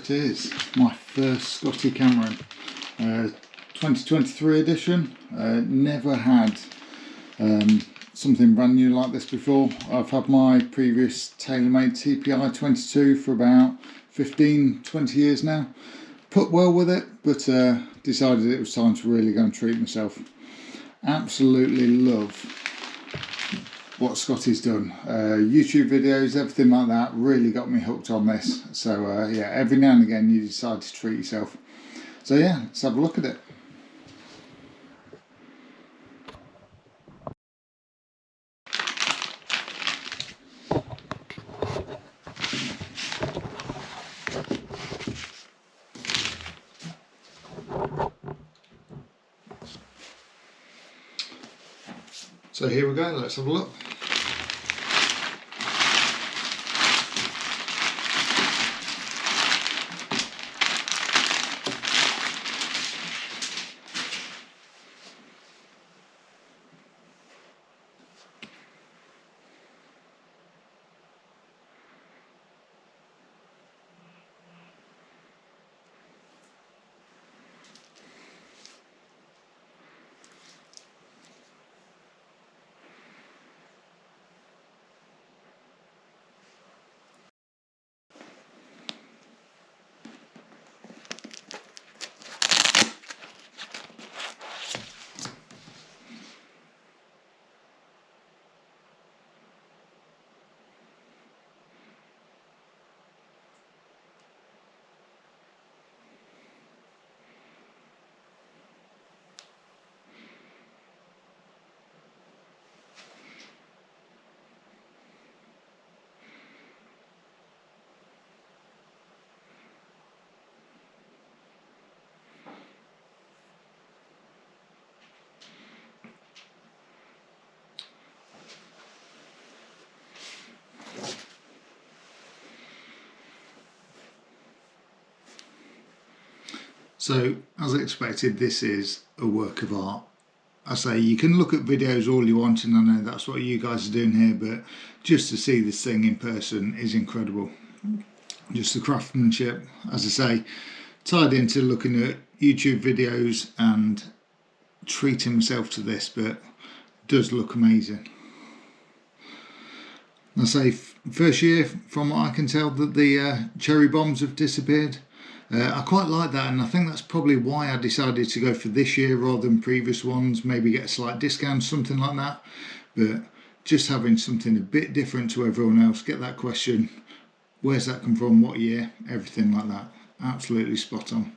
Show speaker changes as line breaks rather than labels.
it is, my first Scotty Cameron 2023 edition. Never had something brand new like this before. I've had my previous TaylorMade TPI 22 for about 15-20 years now. Put well with it, but decided it was time to really go and treat myself. Absolutely love what Scotty's done. YouTube videos, everything like that really got me hooked on this. So yeah, every now and again you decide to treat yourself. So yeah, let's have a look at it. So here we go, let's have a look. So, as expected, this is a work of art. I say you can look at videos all you want, and I know that's what you guys are doing here, but just to see this thing in person is incredible. Just the craftsmanship, as I say, tied into looking at YouTube videos and treating myself to this, but it does look amazing. I say, first year, from what I can tell, that the cherry bombs have disappeared. I quite like that, and I think that's probably why I decided to go for this year rather than previous ones, maybe get a slight discount, something like that. But just having something a bit different to everyone else, get that question, where's that come from, what year, everything like that. Absolutely spot on.